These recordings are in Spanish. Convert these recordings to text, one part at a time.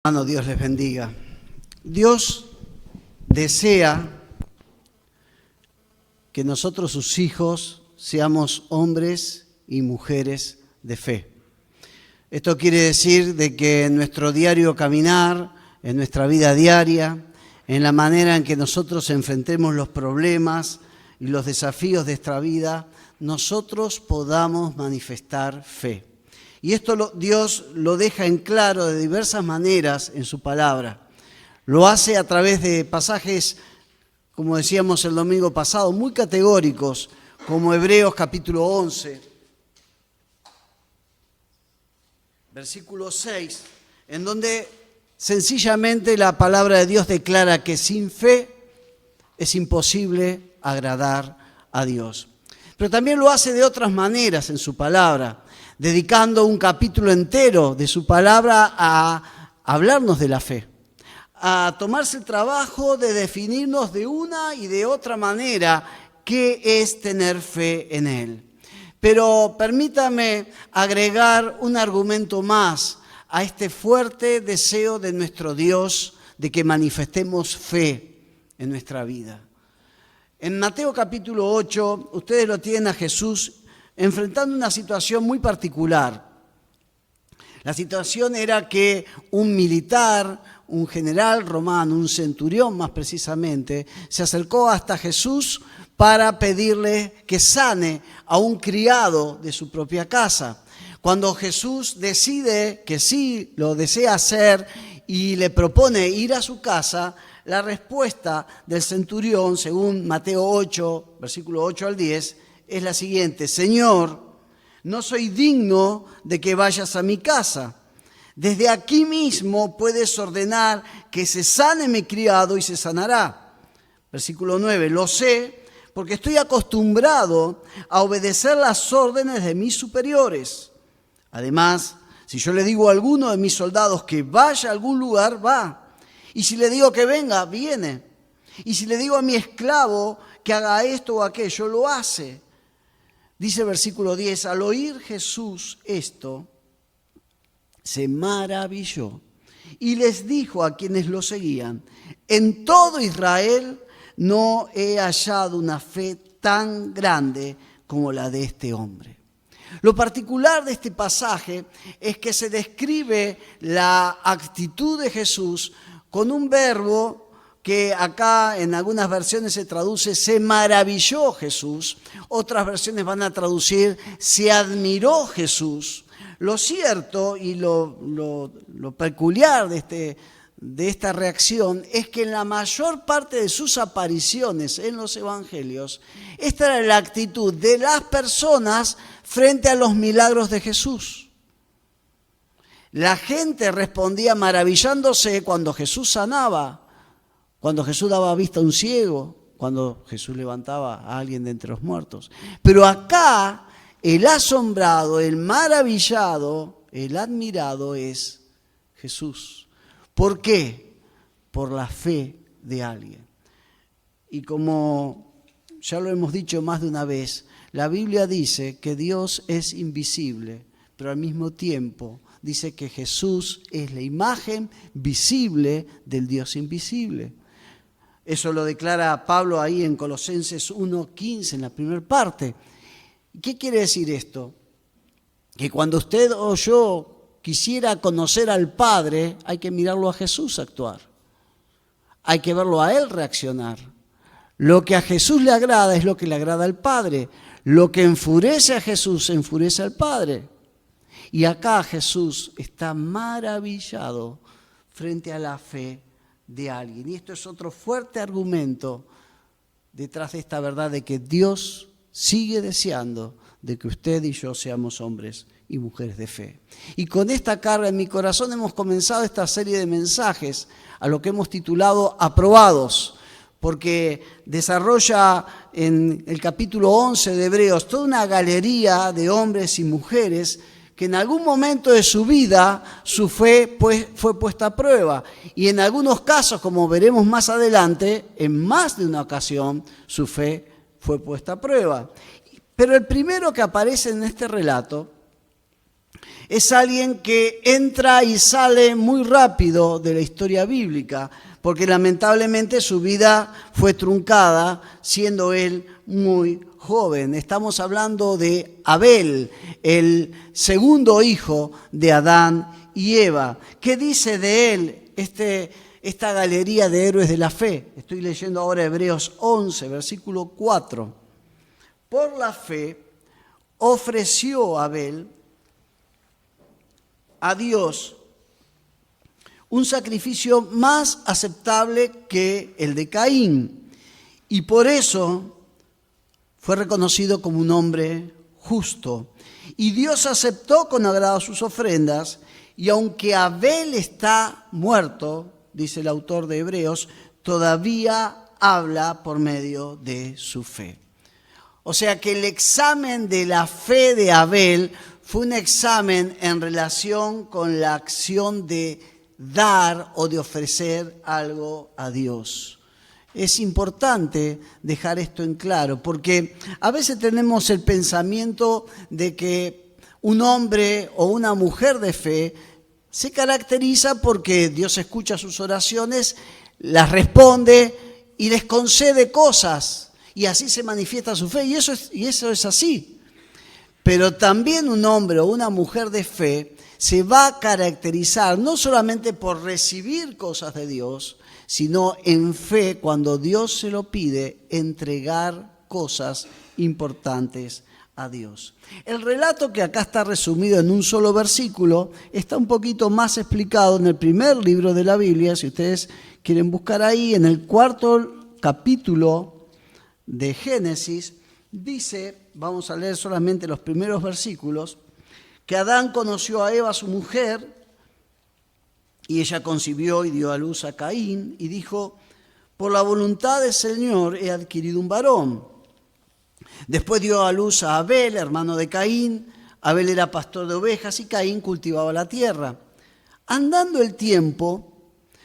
Hermano, Dios les bendiga. Dios desea que nosotros, sus hijos, seamos hombres y mujeres de fe. Esto quiere decir de que en nuestro diario caminar, en nuestra vida diaria, en la manera en que nosotros enfrentemos los problemas y los desafíos de esta vida, nosotros podamos manifestar fe. Y esto Dios lo deja en claro de diversas maneras en su palabra. Lo hace a través de pasajes, como decíamos el domingo pasado, muy categóricos, como Hebreos capítulo 11, versículo 6, en donde sencillamente la palabra de Dios declara que sin fe es imposible agradar a Dios. Pero también lo hace de otras maneras en su palabra, dedicando un capítulo entero de su palabra a hablarnos de la fe, a tomarse el trabajo de definirnos de una y de otra manera qué es tener fe en Él. Pero permítame agregar un argumento más a este fuerte deseo de nuestro Dios de que manifestemos fe en nuestra vida. En Mateo capítulo 8, ustedes lo tienen a Jesús enfrentando una situación muy particular. La situación era que un militar, un general romano, un centurión más precisamente, se acercó hasta Jesús para pedirle que sane a un criado de su propia casa. Cuando Jesús decide que sí lo desea hacer y le propone ir a su casa, la respuesta del centurión, según Mateo 8, versículo 8 al 10, es la siguiente: Señor, no soy digno de que vayas a mi casa. Desde aquí mismo puedes ordenar que se sane mi criado y se sanará. Versículo 9, lo sé porque estoy acostumbrado a obedecer las órdenes de mis superiores. Además, si yo le digo a alguno de mis soldados que vaya a algún lugar, va. Y si le digo que venga, viene. Y si le digo a mi esclavo que haga esto o aquello, lo hace. Dice el versículo 10, al oír Jesús esto, se maravilló y les dijo a quienes lo seguían: en todo Israel no he hallado una fe tan grande como la de este hombre. Lo particular de este pasaje es que se describe la actitud de Jesús con un verbo que acá en algunas versiones se traduce se maravilló Jesús, otras versiones van a traducir se admiró Jesús. Lo cierto y lo peculiar de esta reacción es que en la mayor parte de sus apariciones en los evangelios, esta era la actitud de las personas frente a los milagros de Jesús. La gente respondía maravillándose cuando Jesús sanaba, cuando Jesús daba vista a un ciego, cuando Jesús levantaba a alguien de entre los muertos. Pero acá el asombrado, el maravillado, el admirado es Jesús. ¿Por qué? Por la fe de alguien. Y como ya lo hemos dicho más de una vez, la Biblia dice que Dios es invisible, pero al mismo tiempo dice que Jesús es la imagen visible del Dios invisible. Eso lo declara Pablo ahí en Colosenses 1:15, en la primera parte. ¿Qué quiere decir esto? Que cuando usted o yo quisiera conocer al Padre, hay que mirarlo a Jesús actuar. Hay que verlo a Él reaccionar. Lo que a Jesús le agrada es lo que le agrada al Padre. Lo que enfurece a Jesús enfurece al Padre. Y acá Jesús está maravillado frente a la fe de alguien. Y esto es otro fuerte argumento detrás de esta verdad de que Dios sigue deseando de que usted y yo seamos hombres y mujeres de fe. Y con esta carga en mi corazón hemos comenzado esta serie de mensajes a lo que hemos titulado Aprobados, porque desarrolla en el capítulo 11 de Hebreos toda una galería de hombres y mujeres que en algún momento de su vida su fe fue puesta a prueba. Y en algunos casos, como veremos más adelante, en más de una ocasión su fe fue puesta a prueba. Pero el primero que aparece en este relato Es alguien que entra y sale muy rápido de la historia bíblica, porque lamentablemente su vida fue truncada siendo él muy joven. Estamos hablando de Abel, el segundo hijo de Adán y Eva. ¿Qué dice de él esta galería de héroes de la fe? Estoy leyendo ahora Hebreos 11, versículo 4. Por la fe ofreció Abel a Dios un sacrificio más aceptable que el de Caín, y por eso fue reconocido como un hombre justo. Y Dios aceptó con agrado sus ofrendas, y aunque Abel está muerto, dice el autor de Hebreos, todavía habla por medio de su fe. O sea que el examen de la fe de Abel fue un examen en relación con la acción de dar o de ofrecer algo a Dios. Es importante dejar esto en claro, porque a veces tenemos el pensamiento de que un hombre o una mujer de fe se caracteriza porque Dios escucha sus oraciones, las responde y les concede cosas, y así se manifiesta su fe, y eso es así. Pero también un hombre o una mujer de fe se va a caracterizar no solamente por recibir cosas de Dios, sino en fe, cuando Dios se lo pide, entregar cosas importantes a Dios. El relato que acá está resumido en un solo versículo está un poquito más explicado en el primer libro de la Biblia, si ustedes quieren buscar ahí, en el 4 capítulo de Génesis. Dice, vamos a leer solamente los primeros versículos, que Adán conoció a Eva, su mujer, y ella concibió y dio a luz a Caín, y dijo, por la voluntad del Señor he adquirido un varón. Después dio a luz a Abel, hermano de Caín. Abel era pastor de ovejas y Caín cultivaba la tierra. Andando el tiempo,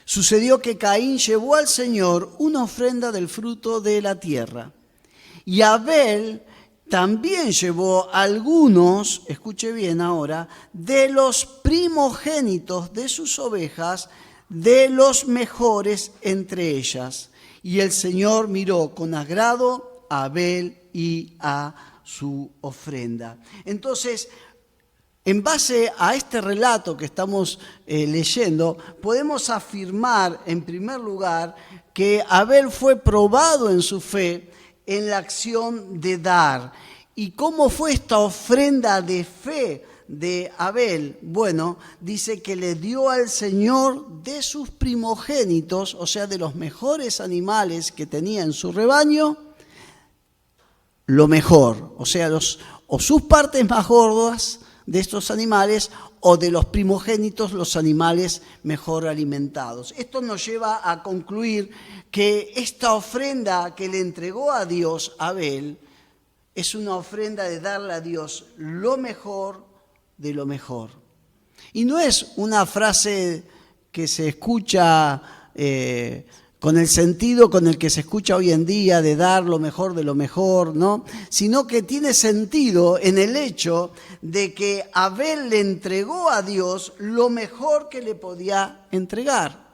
sucedió que Caín llevó al Señor una ofrenda del fruto de la tierra. Y Abel también llevó algunos, escuche bien ahora, de los primogénitos de sus ovejas, de los mejores entre ellas. Y el Señor miró con agrado a Abel y a su ofrenda. Entonces, en base a este relato que estamos leyendo, podemos afirmar, en primer lugar, que Abel fue probado en su fe en la acción de dar. ¿Y cómo fue esta ofrenda de fe de Abel? Bueno, dice que le dio al Señor de sus primogénitos, o sea, de los mejores animales que tenía en su rebaño, lo mejor, o sea, o sus partes más gordas de estos animales, o de los primogénitos, los animales mejor alimentados. Esto nos lleva a concluir que esta ofrenda que le entregó a Dios Abel es una ofrenda de darle a Dios lo mejor de lo mejor. Y no es una frase que se escucha con el sentido con el que se escucha hoy en día de dar lo mejor de lo mejor, ¿no? Sino que tiene sentido en el hecho de que Abel le entregó a Dios lo mejor que le podía entregar.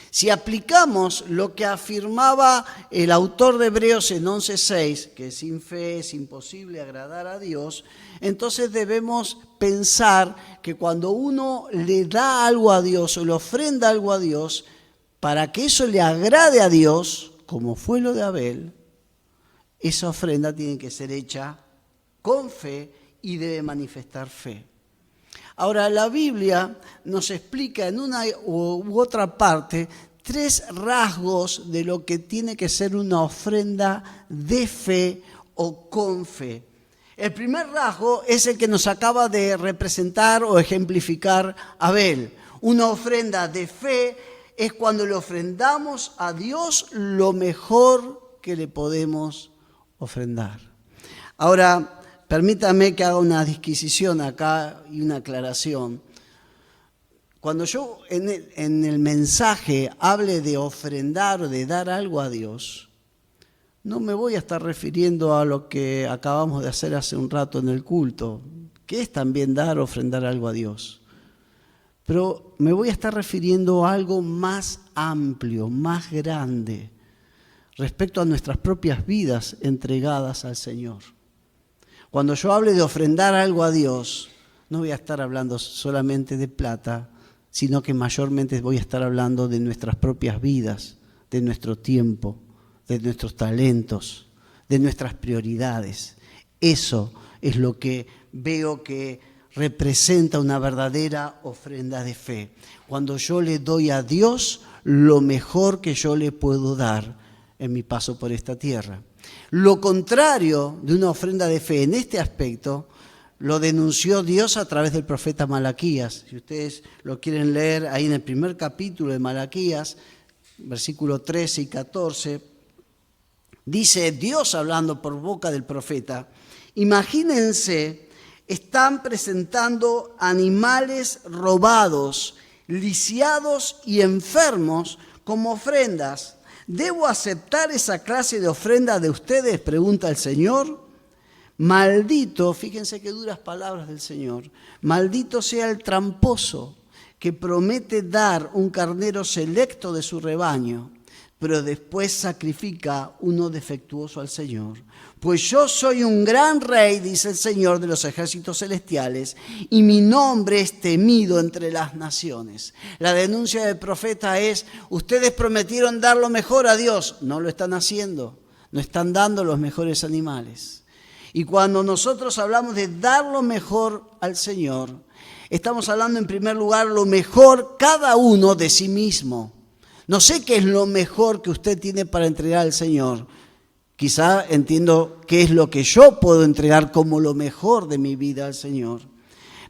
Si aplicamos lo que afirmaba el autor de Hebreos en 11:6, que sin fe es imposible agradar a Dios, entonces debemos pensar que cuando uno le da algo a Dios o le ofrenda algo a Dios, para que eso le agrade a Dios, como fue lo de Abel, esa ofrenda tiene que ser hecha con fe y debe manifestar fe. Ahora, la Biblia nos explica en una u otra parte 3 rasgos de lo que tiene que ser una ofrenda de fe o con fe. El primer rasgo es el que nos acaba de representar o ejemplificar Abel. Una ofrenda de fe es cuando le ofrendamos a Dios lo mejor que le podemos ofrendar. Ahora, permítame que haga una disquisición acá y una aclaración. Cuando yo en el mensaje hable de ofrendar o de dar algo a Dios, no me voy a estar refiriendo a lo que acabamos de hacer hace un rato en el culto, que es también dar, ofrendar algo a Dios. Pero me voy a estar refiriendo a algo más amplio, más grande, respecto a nuestras propias vidas entregadas al Señor. Cuando yo hable de ofrendar algo a Dios, no voy a estar hablando solamente de plata, sino que mayormente voy a estar hablando de nuestras propias vidas, de nuestro tiempo, de nuestros talentos, de nuestras prioridades. Eso es lo que veo que representa una verdadera ofrenda de fe. Cuando yo le doy a Dios lo mejor que yo le puedo dar en mi paso por esta tierra. Lo contrario de una ofrenda de fe en este aspecto lo denunció Dios a través del profeta Malaquías. Si ustedes lo quieren leer ahí en el primer capítulo de Malaquías, versículos 13 y 14, dice Dios hablando por boca del profeta: imagínense, están presentando animales robados, lisiados y enfermos como ofrendas. ¿Debo aceptar esa clase de ofrenda de ustedes?, pregunta el Señor. Maldito, fíjense qué duras palabras del Señor, maldito sea el tramposo que promete dar un carnero selecto de su rebaño, pero después sacrifica uno defectuoso al Señor. Pues yo soy un gran rey, dice el Señor de los ejércitos celestiales, y mi nombre es temido entre las naciones. La denuncia del profeta es: ustedes prometieron dar lo mejor a Dios, no lo están haciendo, no están dando los mejores animales. Y cuando nosotros hablamos de dar lo mejor al Señor, estamos hablando en primer lugar lo mejor cada uno de sí mismo. No sé qué es lo mejor que usted tiene para entregar al Señor. Quizá entiendo qué es lo que yo puedo entregar como lo mejor de mi vida al Señor.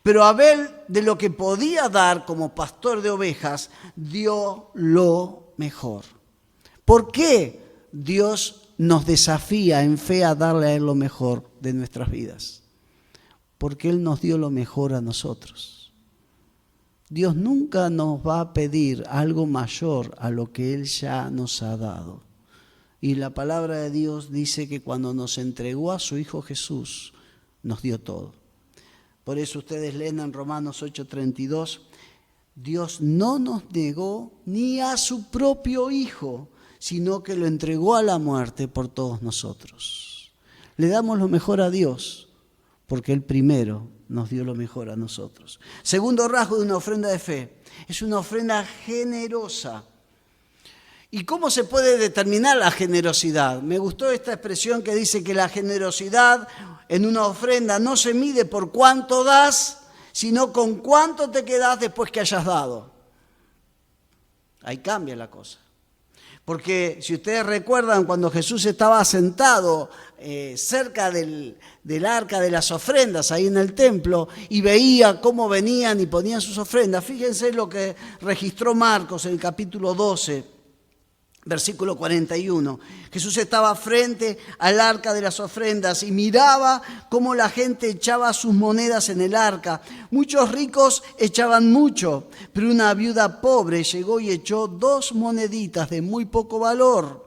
Pero Abel, de lo que podía dar como pastor de ovejas, dio lo mejor. ¿Por qué Dios nos desafía en fe a darle a Él lo mejor de nuestras vidas? Porque Él nos dio lo mejor a nosotros. Dios nunca nos va a pedir algo mayor a lo que Él ya nos ha dado. Y la palabra de Dios dice que cuando nos entregó a su Hijo Jesús, nos dio todo. Por eso ustedes leen en Romanos 8:32, Dios no nos negó ni a su propio Hijo, sino que lo entregó a la muerte por todos nosotros. Le damos lo mejor a Dios, porque Él primero nos dio lo mejor a nosotros. Segundo rasgo de una ofrenda de fe, es una ofrenda generosa. ¿Y cómo se puede determinar la generosidad? Me gustó esta expresión que dice que la generosidad en una ofrenda no se mide por cuánto das, sino con cuánto te quedas después que hayas dado. Ahí cambia la cosa. Porque si ustedes recuerdan, cuando Jesús estaba sentado cerca del arca de las ofrendas, ahí en el templo, y veía cómo venían y ponían sus ofrendas, fíjense lo que registró Marcos en el capítulo 12, versículo 41. Jesús estaba frente al arca de las ofrendas y miraba cómo la gente echaba sus monedas en el arca. Muchos ricos echaban mucho, pero una viuda pobre llegó y echó 2 moneditas de muy poco valor.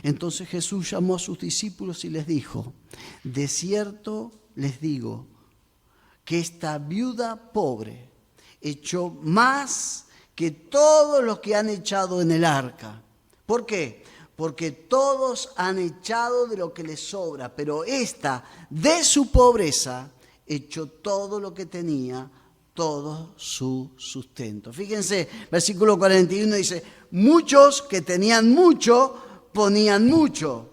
Entonces Jesús llamó a sus discípulos y les dijo: de cierto les digo que esta viuda pobre echó más que todos los que han echado en el arca. ¿Por qué? Porque todos han echado de lo que les sobra, pero esta, de su pobreza, echó todo lo que tenía, todo su sustento. Fíjense, versículo 41 dice: muchos que tenían mucho, ponían mucho.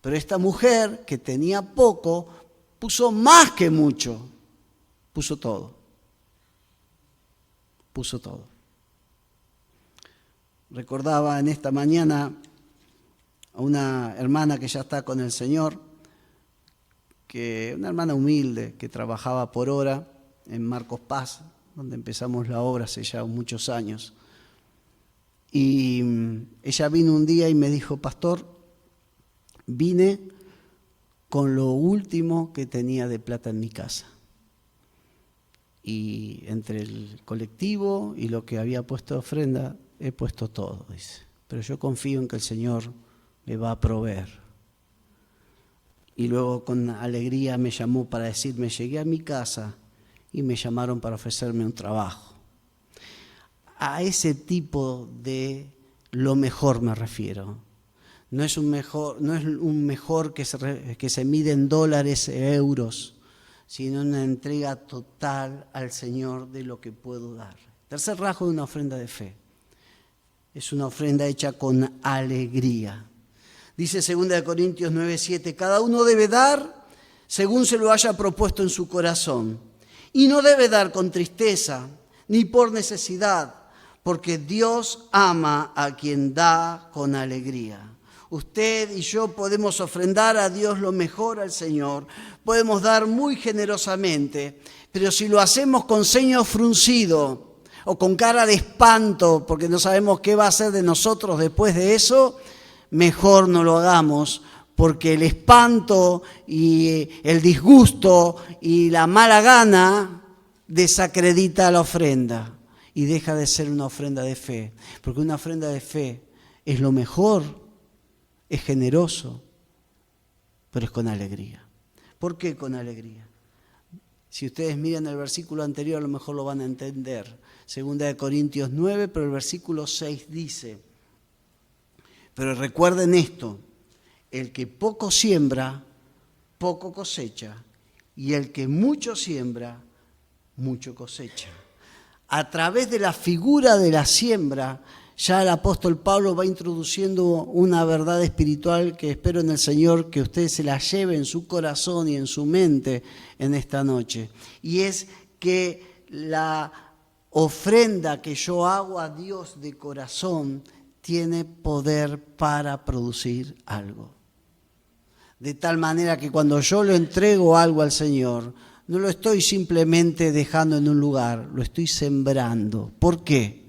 Pero esta mujer que tenía poco, puso más que mucho. Puso todo. Puso todo. Recordaba en esta mañana a una hermana que ya está con el Señor, una hermana humilde que trabajaba por hora en Marcos Paz, donde empezamos la obra hace ya muchos años. Y ella vino un día y me dijo: pastor, vine con lo último que tenía de plata en mi casa. Y entre el colectivo y lo que había puesto de ofrenda, he puesto todo, dice. Pero yo confío en que el Señor me va a proveer. Y luego con alegría me llamó para decirme, llegué a mi casa y me llamaron para ofrecerme un trabajo. A ese tipo de lo mejor me refiero. No es un mejor que se mide en dólares e euros, sino una entrega total al Señor de lo que puedo dar. Tercer rasgo de una ofrenda de fe. Es una ofrenda hecha con alegría. Dice 2 Corintios 9:7, cada uno debe dar según se lo haya propuesto en su corazón. Y no debe dar con tristeza, ni por necesidad, porque Dios ama a quien da con alegría. Usted y yo podemos ofrendar a Dios lo mejor al Señor, podemos dar muy generosamente, pero si lo hacemos con ceño fruncido o con cara de espanto, porque no sabemos qué va a hacer de nosotros después de eso, mejor no lo hagamos, porque el espanto y el disgusto y la mala gana desacredita la ofrenda y deja de ser una ofrenda de fe, porque una ofrenda de fe es lo mejor, es generoso, pero es con alegría. ¿Por qué con alegría? Si ustedes miran el versículo anterior, a lo mejor lo van a entender. 2 Corintios 9, pero el versículo 6 dice, pero recuerden esto, el que poco siembra, poco cosecha, y el que mucho siembra, mucho cosecha. A través de la figura de la siembra, ya el apóstol Pablo va introduciendo una verdad espiritual que espero en el Señor que usted se la lleve en su corazón y en su mente en esta noche. Y es que la ofrenda que yo hago a Dios de corazón tiene poder para producir algo. De tal manera que cuando yo le entrego algo al Señor, no lo estoy simplemente dejando en un lugar, lo estoy sembrando. ¿Por qué?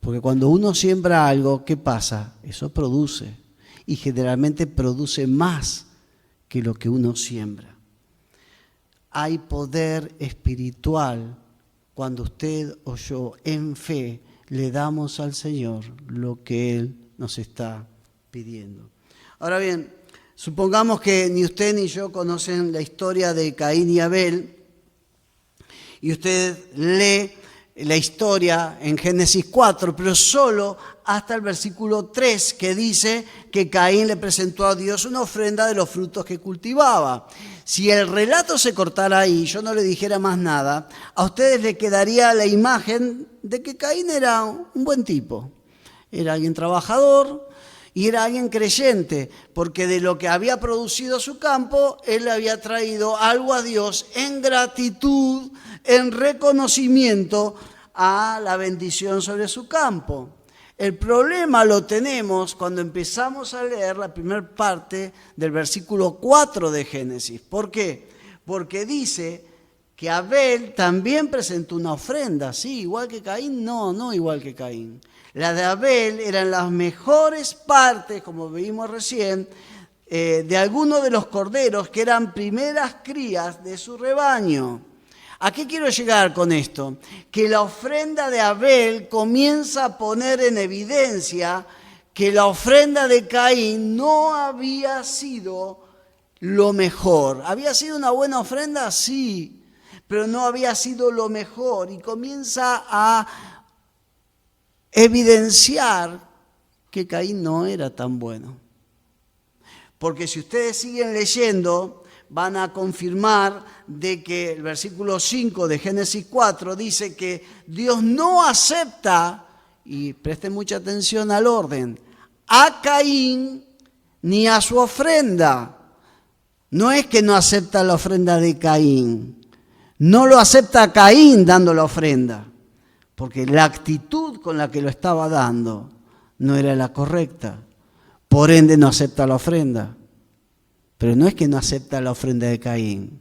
Porque cuando uno siembra algo, ¿qué pasa? Eso produce. Y generalmente produce más que lo que uno siembra. Hay poder espiritual cuando usted o yo en fe le damos al Señor lo que Él nos está pidiendo. Ahora bien, supongamos que ni usted ni yo conocen la historia de Caín y Abel y usted lee la historia en Génesis 4, pero solo hasta el versículo 3 que dice que Caín le presentó a Dios una ofrenda de los frutos que cultivaba. Si el relato se cortara ahí, yo no le dijera más nada, a ustedes le quedaría la imagen de que Caín era un buen tipo, era alguien trabajador y era alguien creyente, porque de lo que había producido su campo, él había traído algo a Dios en gratitud, en reconocimiento a la bendición sobre su campo. El problema lo tenemos cuando empezamos a leer la primera parte del versículo 4 de Génesis. ¿Por qué? Porque dice que Abel también presentó una ofrenda, sí, igual que Caín, no igual que Caín. La de Abel eran las mejores partes, como vimos recién, de algunos de los corderos que eran primeras crías de su rebaño. ¿A qué quiero llegar con esto? Que la ofrenda de Abel comienza a poner en evidencia que la ofrenda de Caín no había sido lo mejor. ¿Había sido una buena ofrenda? Sí, pero no había sido lo mejor. Y comienza a evidenciar que Caín no era tan bueno. Porque si ustedes siguen leyendo, van a confirmar de que el versículo 5 de Génesis 4 dice que Dios no acepta, y presten mucha atención al orden, a Caín ni a su ofrenda. No es que no acepta la ofrenda de Caín, no lo acepta a Caín dando la ofrenda, porque la actitud con la que lo estaba dando no era la correcta, por ende no acepta la ofrenda. Pero no es que no acepta la ofrenda de Caín,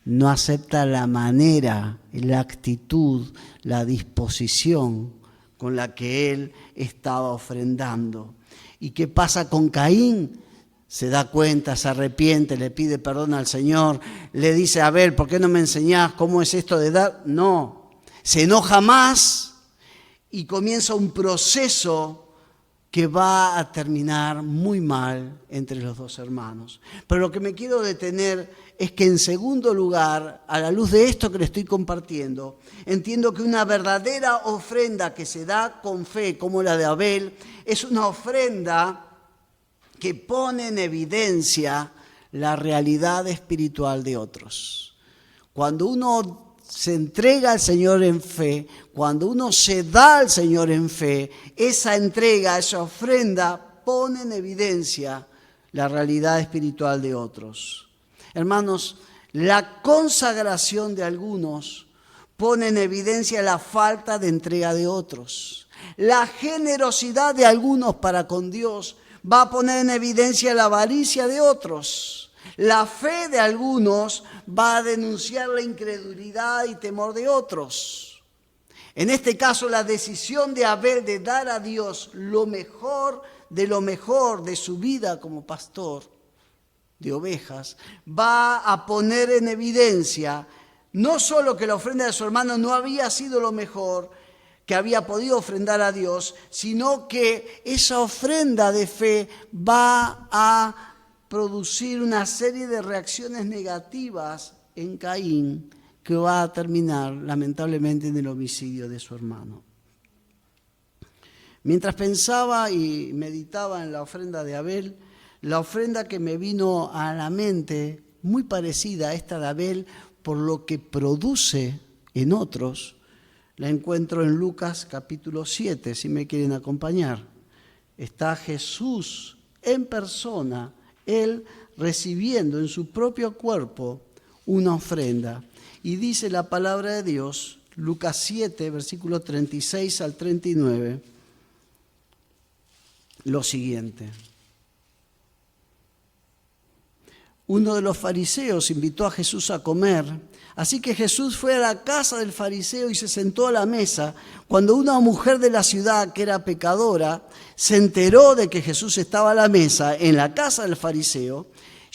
no acepta la manera, la actitud, la disposición con la que él estaba ofrendando. ¿Y qué pasa con Caín? Se da cuenta, se arrepiente, le pide perdón al Señor, le dice a Abel, ¿por qué no me enseñás cómo es esto de dar? No, se enoja más y comienza un proceso que va a terminar muy mal entre los dos hermanos. Pero lo que me quiero detener es que, en segundo lugar, a la luz de esto que le estoy compartiendo, entiendo que una verdadera ofrenda que se da con fe, como la de Abel, es una ofrenda que pone en evidencia la realidad espiritual de otros. Cuando uno se entrega al Señor en fe, cuando uno se da al Señor en fe, esa entrega, esa ofrenda pone en evidencia la realidad espiritual de otros. Hermanos, la consagración de algunos pone en evidencia la falta de entrega de otros. La generosidad de algunos para con Dios va a poner en evidencia la avaricia de otros. La fe de algunos va a denunciar la incredulidad y temor de otros. En este caso, la decisión de Abel de dar a Dios lo mejor de su vida como pastor de ovejas, va a poner en evidencia no solo que la ofrenda de su hermano no había sido lo mejor que había podido ofrendar a Dios, sino que esa ofrenda de fe va a producir una serie de reacciones negativas en Caín que va a terminar lamentablemente en el homicidio de su hermano. Mientras pensaba y meditaba en la ofrenda de Abel, la ofrenda que me vino a la mente, muy parecida a esta de Abel, por lo que produce en otros, la encuentro en Lucas capítulo 7, si me quieren acompañar. Está Jesús en persona, Él recibiendo en su propio cuerpo una ofrenda. Y dice la palabra de Dios, Lucas 7, versículo 36 al 39, lo siguiente. Uno de los fariseos invitó a Jesús a comer, así que Jesús fue a la casa del fariseo y se sentó a la mesa. Cuando una mujer de la ciudad, que era pecadora, se enteró de que Jesús estaba a la mesa en la casa del fariseo,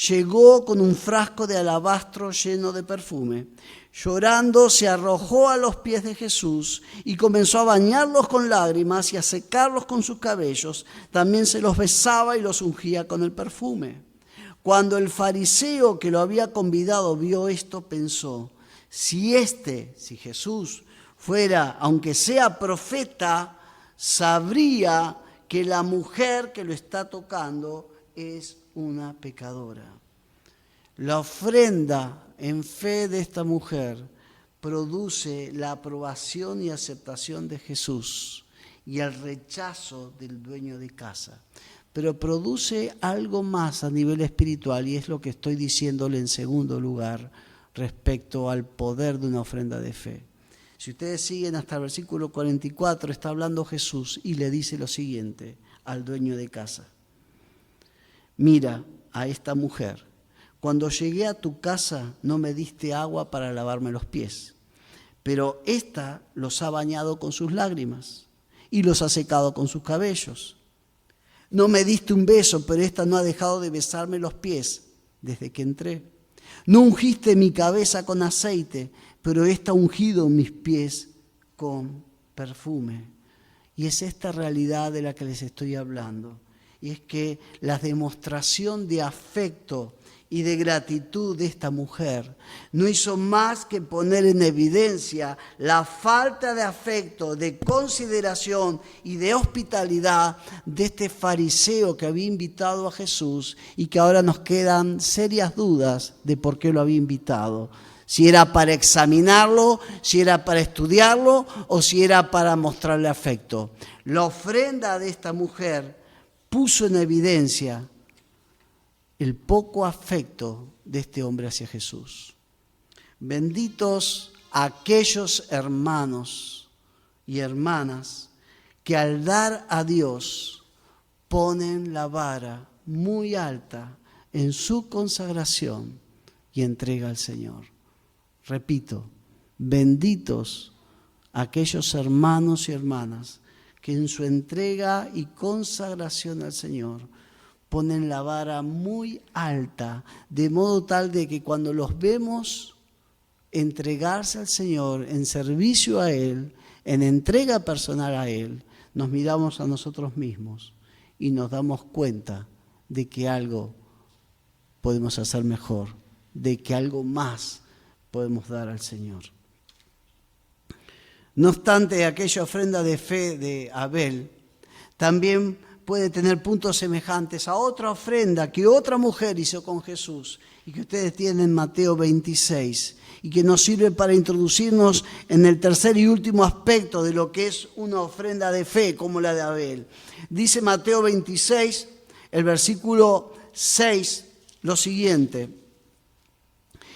llegó con un frasco de alabastro lleno de perfume. Llorando, se arrojó a los pies de Jesús y comenzó a bañarlos con lágrimas y a secarlos con sus cabellos. También se los besaba y los ungía con el perfume. Cuando el fariseo que lo había convidado vio esto, pensó, si Jesús fuera, aunque sea profeta, sabría que la mujer que lo está tocando es una pecadora. La ofrenda en fe de esta mujer produce la aprobación y aceptación de Jesús y el rechazo del dueño de casa. Pero produce algo más a nivel espiritual, y es lo que estoy diciéndole en segundo lugar respecto al poder de una ofrenda de fe. Si ustedes siguen hasta el versículo 44, está hablando Jesús y le dice lo siguiente al dueño de casa. Mira a esta mujer, cuando llegué a tu casa no me diste agua para lavarme los pies, pero ésta los ha bañado con sus lágrimas y los ha secado con sus cabellos. No me diste un beso, pero ésta no ha dejado de besarme los pies desde que entré. No ungiste mi cabeza con aceite, pero ésta ha ungido mis pies con perfume. Y es esta realidad de la que les estoy hablando. Y es que la demostración de afecto y de gratitud de esta mujer no hizo más que poner en evidencia la falta de afecto, de consideración y de hospitalidad de este fariseo que había invitado a Jesús y que ahora nos quedan serias dudas de por qué lo había invitado. Si era para examinarlo, si era para estudiarlo o si era para mostrarle afecto. La ofrenda de esta mujer puso en evidencia el poco afecto de este hombre hacia Jesús. Benditos aquellos hermanos y hermanas que al dar a Dios ponen la vara muy alta en su consagración y entrega al Señor. Repito, benditos aquellos hermanos y hermanas que en su entrega y consagración al Señor ponen la vara muy alta, de modo tal de que cuando los vemos entregarse al Señor en servicio a Él, en entrega personal a Él, nos miramos a nosotros mismos y nos damos cuenta de que algo podemos hacer mejor, de que algo más podemos dar al Señor. No obstante, aquella ofrenda de fe de Abel también puede tener puntos semejantes a otra ofrenda que otra mujer hizo con Jesús y que ustedes tienen en Mateo 26 y que nos sirve para introducirnos en el tercer y último aspecto de lo que es una ofrenda de fe como la de Abel. Dice Mateo 26, el versículo 6, lo siguiente: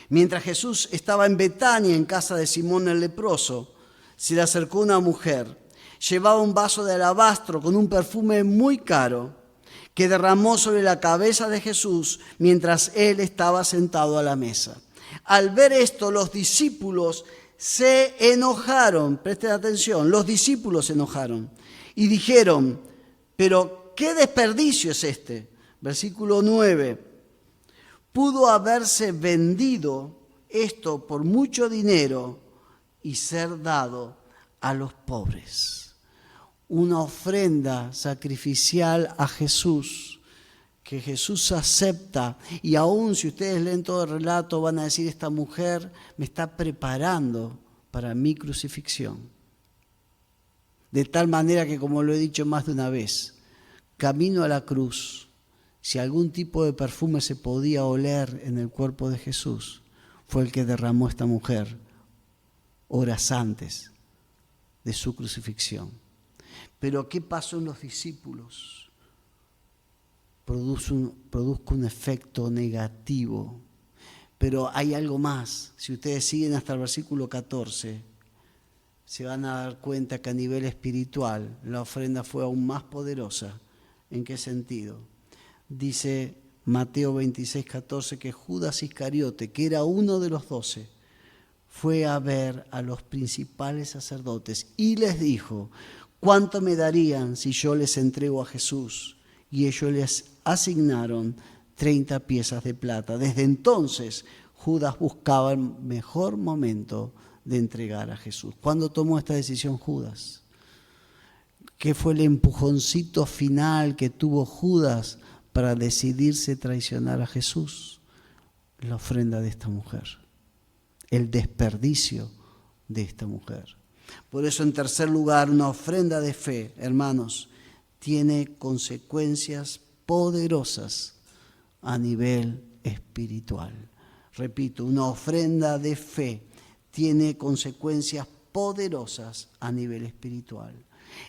mientras Jesús estaba en Betania, en casa de Simón el leproso, se le acercó una mujer. Llevaba un vaso de alabastro con un perfume muy caro que derramó sobre la cabeza de Jesús mientras él estaba sentado a la mesa. Al ver esto, los discípulos se enojaron. Presten atención, los discípulos se enojaron y dijeron: ¿pero qué desperdicio es este? Versículo 9. Pudo haberse vendido esto por mucho dinero y ser dado a los pobres. Una ofrenda sacrificial a Jesús, que Jesús acepta, y aún si ustedes leen todo el relato van a decir: esta mujer me está preparando para mi crucifixión. De tal manera que, como lo he dicho más de una vez, camino a la cruz, si algún tipo de perfume se podía oler en el cuerpo de Jesús, fue el que derramó esta mujer horas antes de su crucifixión. Pero ¿qué pasó en los discípulos? Produjo un efecto negativo. Pero hay algo más. Si ustedes siguen hasta el versículo 14, se van a dar cuenta que a nivel espiritual la ofrenda fue aún más poderosa. ¿En qué sentido? Dice Mateo 26, 14 que Judas Iscariote, que era uno de los 12, fue a ver a los principales sacerdotes y les dijo: ¿cuánto me darían si yo les entrego a Jesús? Y ellos les asignaron 30 piezas de plata. Desde entonces Judas buscaba el mejor momento de entregar a Jesús. ¿Cuándo tomó esta decisión Judas? ¿Qué fue el empujoncito final que tuvo Judas para decidirse traicionar a Jesús? La ofrenda de esta mujer, el desperdicio de esta mujer. Por eso, en tercer lugar, una ofrenda de fe, hermanos, tiene consecuencias poderosas a nivel espiritual. Repito, una ofrenda de fe tiene consecuencias poderosas a nivel espiritual.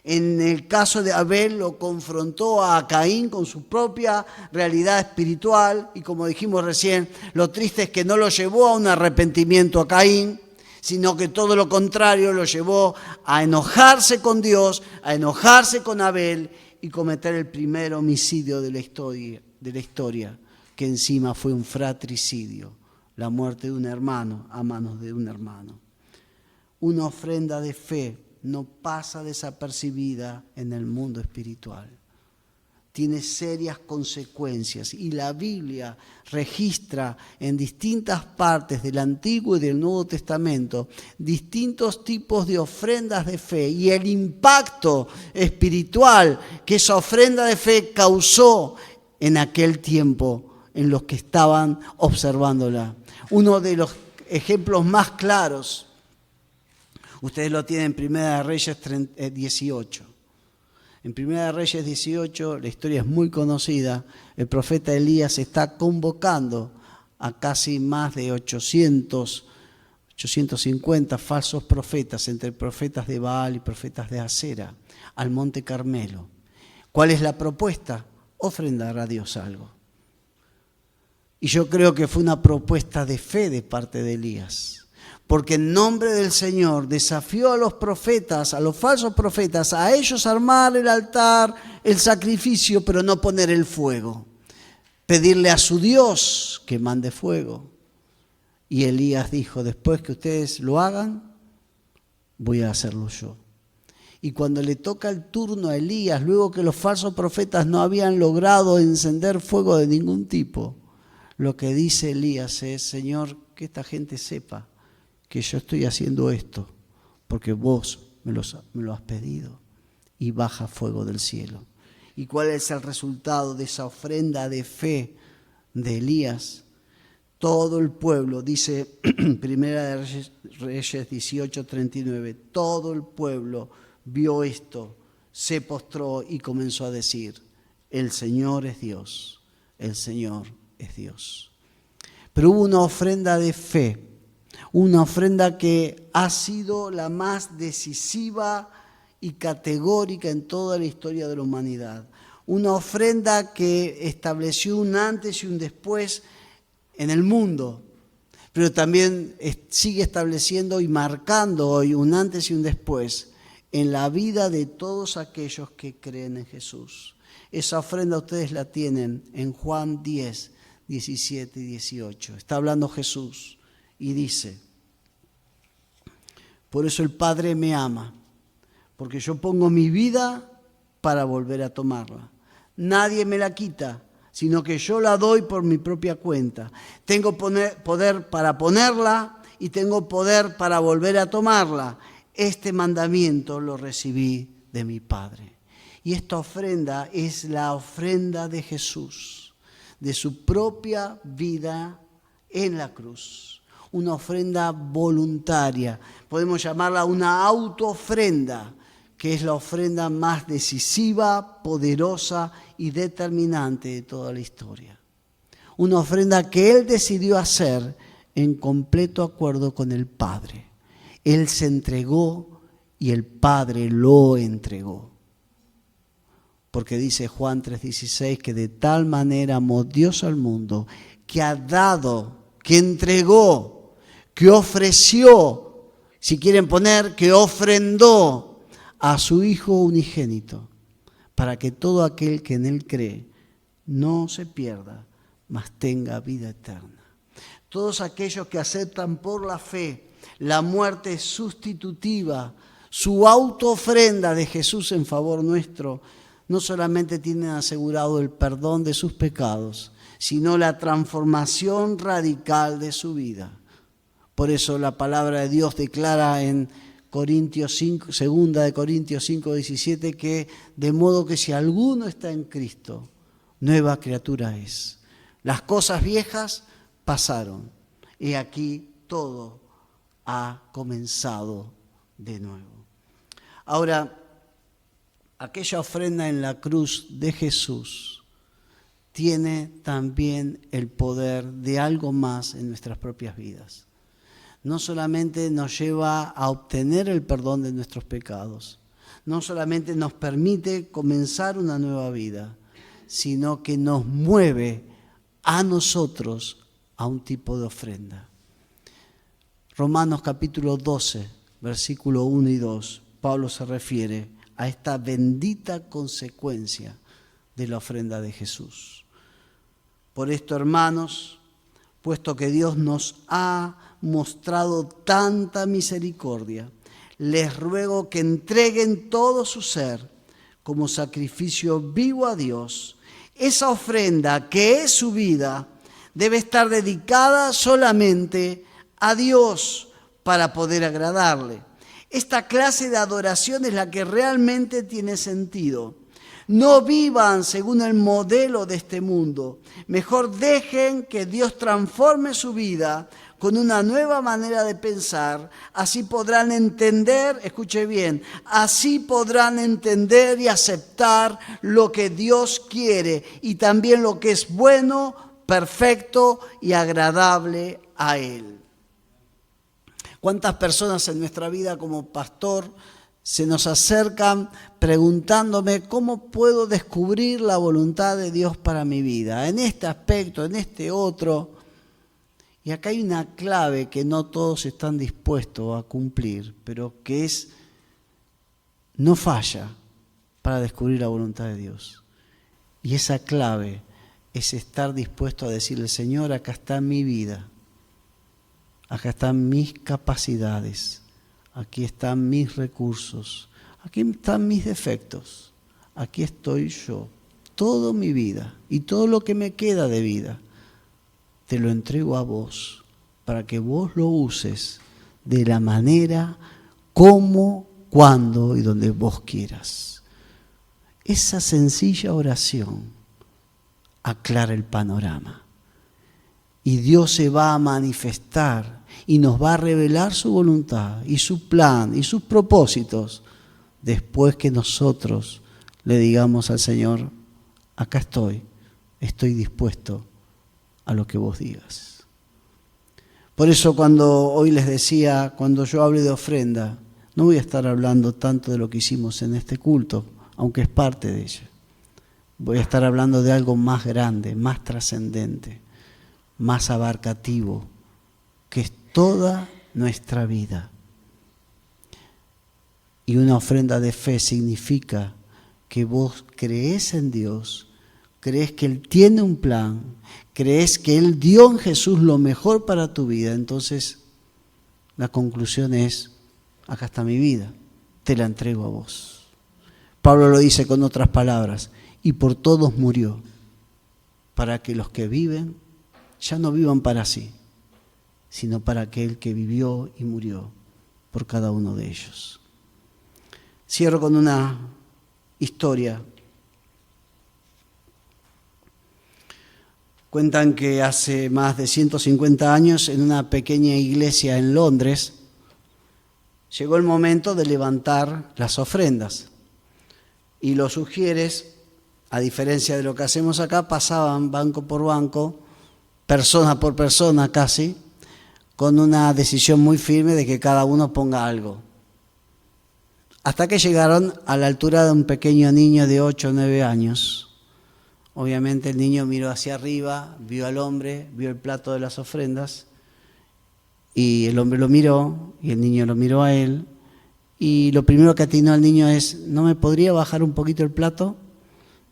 En el caso de Abel lo confrontó a Caín con su propia realidad espiritual y, como dijimos recién, lo triste es que no lo llevó a un arrepentimiento a Caín, sino que todo lo contrario lo llevó a enojarse con Dios, a enojarse con Abel y cometer el primer homicidio de la historia, que encima fue un fratricidio, la muerte de un hermano a manos de un hermano. Una ofrenda de fe no pasa desapercibida en el mundo espiritual. Tiene serias consecuencias y la Biblia registra en distintas partes del Antiguo y del Nuevo Testamento distintos tipos de ofrendas de fe y el impacto espiritual que esa ofrenda de fe causó en aquel tiempo en los que estaban observándola. Uno de los ejemplos más claros, ustedes lo tienen en 1 Reyes 18. En 1 Reyes 18, la historia es muy conocida, el profeta Elías está convocando a casi más de 850 falsos profetas, entre profetas de Baal y profetas de Acera, al Monte Carmelo. ¿Cuál es la propuesta? Ofrendar a Dios algo. Y yo creo que fue una propuesta de fe de parte de Elías. Porque en nombre del Señor desafió a los profetas, a los falsos profetas, a ellos armar el altar, el sacrificio, pero no poner el fuego. Pedirle a su Dios que mande fuego. Y Elías dijo: después que ustedes lo hagan, voy a hacerlo yo. Y cuando le toca el turno a Elías, luego que los falsos profetas no habían logrado encender fuego de ningún tipo, lo que dice Elías es: Señor, que esta gente sepa que yo estoy haciendo esto porque vos me lo has pedido, y baja fuego del cielo. ¿Y cuál es el resultado de esa ofrenda de fe de Elías? Todo el pueblo, dice Primera de Reyes 18:39, todo el pueblo vio esto, se postró y comenzó a decir: el Señor es Dios, el Señor es Dios. Pero hubo una ofrenda de fe, una ofrenda que ha sido la más decisiva y categórica en toda la historia de la humanidad. Una ofrenda que estableció un antes y un después en el mundo, pero también sigue estableciendo y marcando hoy un antes y un después en la vida de todos aquellos que creen en Jesús. Esa ofrenda ustedes la tienen en Juan 10, 17 y 18. Está hablando Jesús y dice: por eso el Padre me ama, porque yo pongo mi vida para volver a tomarla. Nadie me la quita, sino que yo la doy por mi propia cuenta. Tengo poder para ponerla y tengo poder para volver a tomarla. Este mandamiento lo recibí de mi Padre. Y esta ofrenda es la ofrenda de Jesús, de su propia vida en la cruz. Una ofrenda voluntaria. Podemos llamarla una autoofrenda, que es la ofrenda más decisiva, poderosa y determinante de toda la historia. Una ofrenda que Él decidió hacer en completo acuerdo con el Padre. Él se entregó y el Padre lo entregó. Porque dice Juan 3:16 que de tal manera amó Dios al mundo, que ha dado, que entregó, que ofreció, si quieren poner, que ofrendó a su Hijo unigénito, para que todo aquel que en Él cree no se pierda, mas tenga vida eterna. Todos aquellos que aceptan por la fe la muerte sustitutiva, su autoofrenda de Jesús en favor nuestro, no solamente tienen asegurado el perdón de sus pecados, sino la transformación radical de su vida. Por eso la palabra de Dios declara en Corintios 5, 2 de Corintios 5:17, que de modo que si alguno está en Cristo, nueva criatura es. Las cosas viejas pasaron y aquí todo ha comenzado de nuevo. Ahora, aquella ofrenda en la cruz de Jesús tiene también el poder de algo más en nuestras propias vidas. No solamente nos lleva a obtener el perdón de nuestros pecados, no solamente nos permite comenzar una nueva vida, sino que nos mueve a nosotros a un tipo de ofrenda. Romanos capítulo 12, versículo 1 y 2, Pablo se refiere a esta bendita consecuencia de la ofrenda de Jesús. Por esto, hermanos, puesto que Dios nos ha mostrado tanta misericordia, les ruego que entreguen todo su ser como sacrificio vivo a Dios. Esa ofrenda, que es su vida, debe estar dedicada solamente a Dios para poder agradarle. Esta clase de adoración es la que realmente tiene sentido. No vivan según el modelo de este mundo. Mejor dejen que Dios transforme su vida con una nueva manera de pensar. Así podrán entender, escuche bien, así podrán entender y aceptar lo que Dios quiere y también lo que es bueno, perfecto y agradable a Él. ¿Cuántas personas en nuestra vida como pastor se nos acercan preguntándome cómo puedo descubrir la voluntad de Dios para mi vida? En este aspecto, en este otro. Y acá hay una clave que no todos están dispuestos a cumplir, pero que es, no falla para descubrir la voluntad de Dios. Y esa clave es estar dispuesto a decirle: Señor, acá está mi vida. Acá están mis capacidades, aquí están mis recursos, aquí están mis defectos, aquí estoy yo. Toda mi vida y todo lo que me queda de vida, te lo entrego a vos para que vos lo uses de la manera, como, cuando y donde vos quieras. Esa sencilla oración aclara el panorama. Y Dios se va a manifestar y nos va a revelar su voluntad y su plan y sus propósitos después que nosotros le digamos al Señor, acá estoy dispuesto a lo que vos digas. Por eso cuando hoy les decía, cuando yo hable de ofrenda, no voy a estar hablando tanto de lo que hicimos en este culto, aunque es parte de ella. Voy a estar hablando de algo más grande, más trascendente, más abarcativo, que es toda nuestra vida. Y una ofrenda de fe significa que vos creés en Dios, crees que Él tiene un plan, crees que Él dio en Jesús lo mejor para tu vida. Entonces, la conclusión es, acá está mi vida, te la entrego a vos. Pablo lo dice con otras palabras, y por todos murió, para que los que viven ya no vivan para sí, sino para aquel que vivió y murió por cada uno de ellos. Cierro con una historia. Cuentan que hace más de 150 años, en una pequeña iglesia en Londres, llegó el momento de levantar las ofrendas. Y los sugieres, a diferencia de lo que hacemos acá, pasaban banco por banco, persona por persona casi, con una decisión muy firme de que cada uno ponga algo. Hasta que llegaron a la altura de un pequeño niño de 8 o 9 años. Obviamente el niño miró hacia arriba, vio al hombre, vio el plato de las ofrendas, y el hombre lo miró, y el niño lo miró a él, y lo primero que atinó al niño es, ¿no me podría bajar un poquito el plato?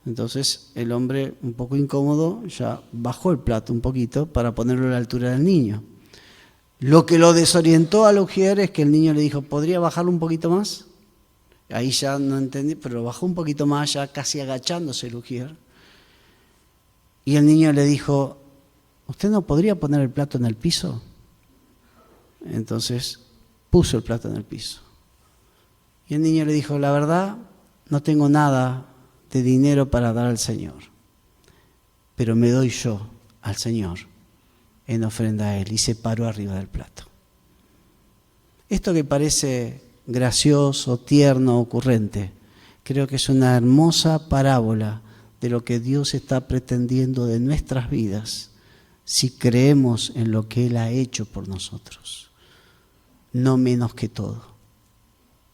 Entonces el hombre, un poco incómodo, ya bajó el plato un poquito para ponerlo a la altura del niño. Lo que lo desorientó a Lugier es que el niño le dijo, ¿podría bajarlo un poquito más? Ahí ya no entendí, pero bajó un poquito más, ya casi agachándose Lugier. Y el niño le dijo, ¿usted no podría poner el plato en el piso? Entonces puso el plato en el piso. Y el niño le dijo, la verdad, no tengo nada de dinero para dar al Señor, pero me doy yo al Señor en ofrenda a Él. Y se paró arriba del plato. Esto que parece gracioso, tierno, ocurrente, creo que es una hermosa parábola de lo que Dios está pretendiendo de nuestras vidas si creemos en lo que Él ha hecho por nosotros. No menos que todo.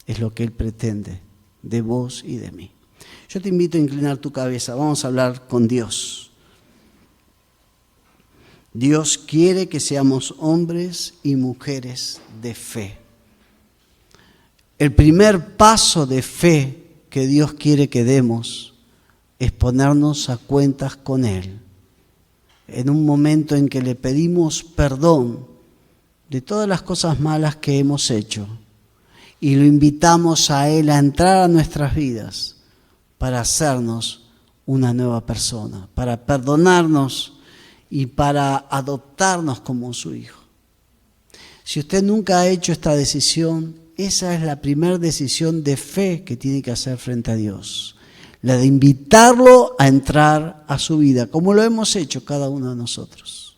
Es lo que Él pretende de vos y de mí. Yo te invito a inclinar tu cabeza. Vamos a hablar con Dios. Dios quiere que seamos hombres y mujeres de fe. El primer paso de fe que Dios quiere que demos es ponernos a cuentas con Él. En un momento en que le pedimos perdón de todas las cosas malas que hemos hecho y lo invitamos a Él a entrar a nuestras vidas para hacernos una nueva persona, para perdonarnos y para adoptarnos como su hijo. Si usted nunca ha hecho esta decisión, esa es la primera decisión de fe que tiene que hacer frente a Dios. La de invitarlo a entrar a su vida, como lo hemos hecho cada uno de nosotros.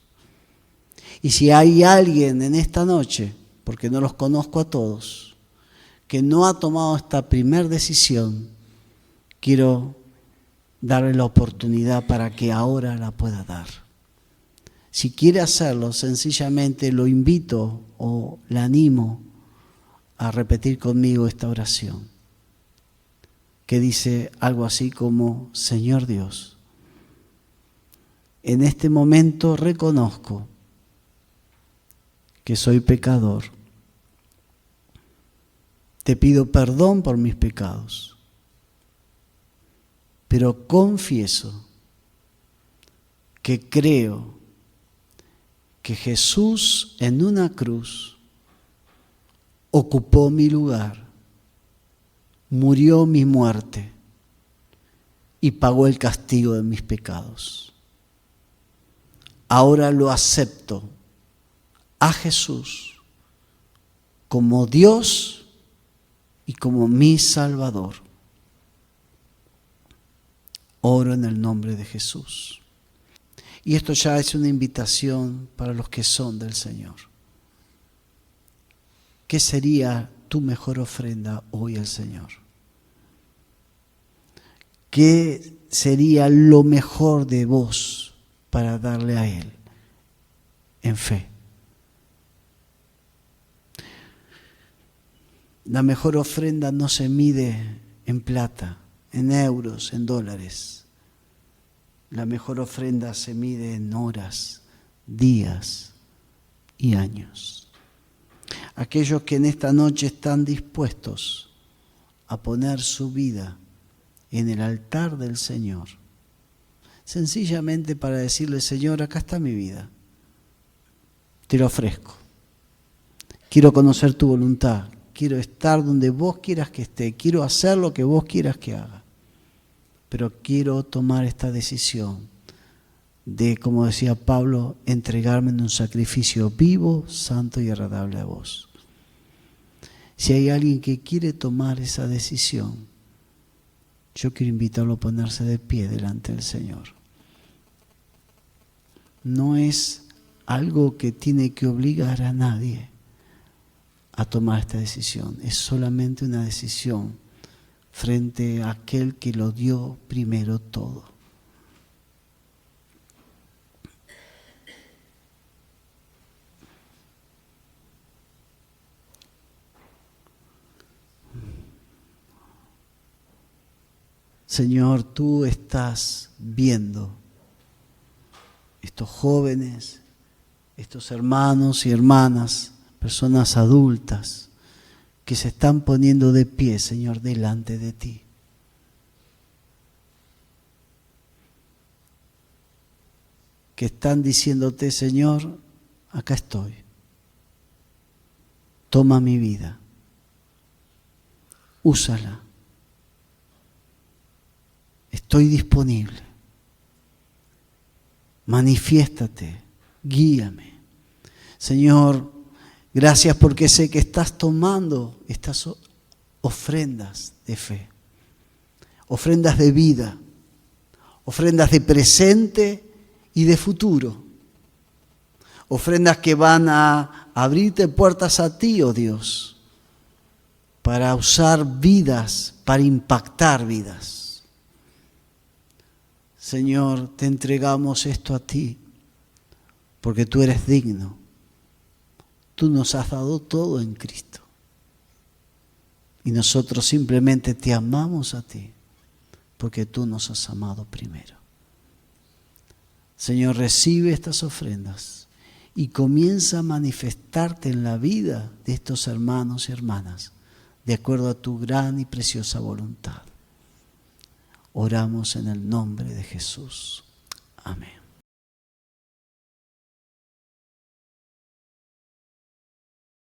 Y si hay alguien en esta noche, porque no los conozco a todos, que no ha tomado esta primera decisión, quiero darle la oportunidad para que ahora la pueda dar. Si quiere hacerlo, sencillamente lo invito o le animo a repetir conmigo esta oración, que dice algo así como, Señor Dios, en este momento reconozco que soy pecador. Te pido perdón por mis pecados, pero confieso que creo que Jesús en una cruz ocupó mi lugar, murió mi muerte y pagó el castigo de mis pecados. Ahora lo acepto a Jesús como Dios y como mi Salvador. Oro en el nombre de Jesús. Y esto ya es una invitación para los que son del Señor. ¿Qué sería tu mejor ofrenda hoy al Señor? ¿Qué sería lo mejor de vos para darle a Él en fe? La mejor ofrenda no se mide en plata, en euros, en dólares. La mejor ofrenda se mide en horas, días y años. Aquellos que en esta noche están dispuestos a poner su vida en el altar del Señor, sencillamente para decirle: Señor, acá está mi vida, te lo ofrezco. Quiero conocer tu voluntad, quiero estar donde vos quieras que esté, quiero hacer lo que vos quieras que haga, pero quiero tomar esta decisión de, como decía Pablo, entregarme en un sacrificio vivo, santo y agradable a vos. Si hay alguien que quiere tomar esa decisión, yo quiero invitarlo a ponerse de pie delante del Señor. No es algo que tiene que obligar a nadie a tomar esta decisión. Es solamente una decisión frente a aquel que lo dio primero todo. Señor, tú estás viendo estos jóvenes, estos hermanos y hermanas, personas adultas que se están poniendo de pie, Señor, delante de ti. Que están diciéndote: Señor, acá estoy. Toma mi vida. Úsala. Estoy disponible. Manifiéstate, guíame. Señor, gracias porque sé que estás tomando estas ofrendas de fe, ofrendas de vida, ofrendas de presente y de futuro, ofrendas que van a abrirte puertas a ti, oh Dios, para usar vidas, para impactar vidas. Señor, te entregamos esto a ti, porque tú eres digno. Tú nos has dado todo en Cristo. Y nosotros simplemente te amamos a ti, porque tú nos has amado primero. Señor, recibe estas ofrendas y comienza a manifestarte en la vida de estos hermanos y hermanas, de acuerdo a tu gran y preciosa voluntad. Oramos en el nombre de Jesús. Amén.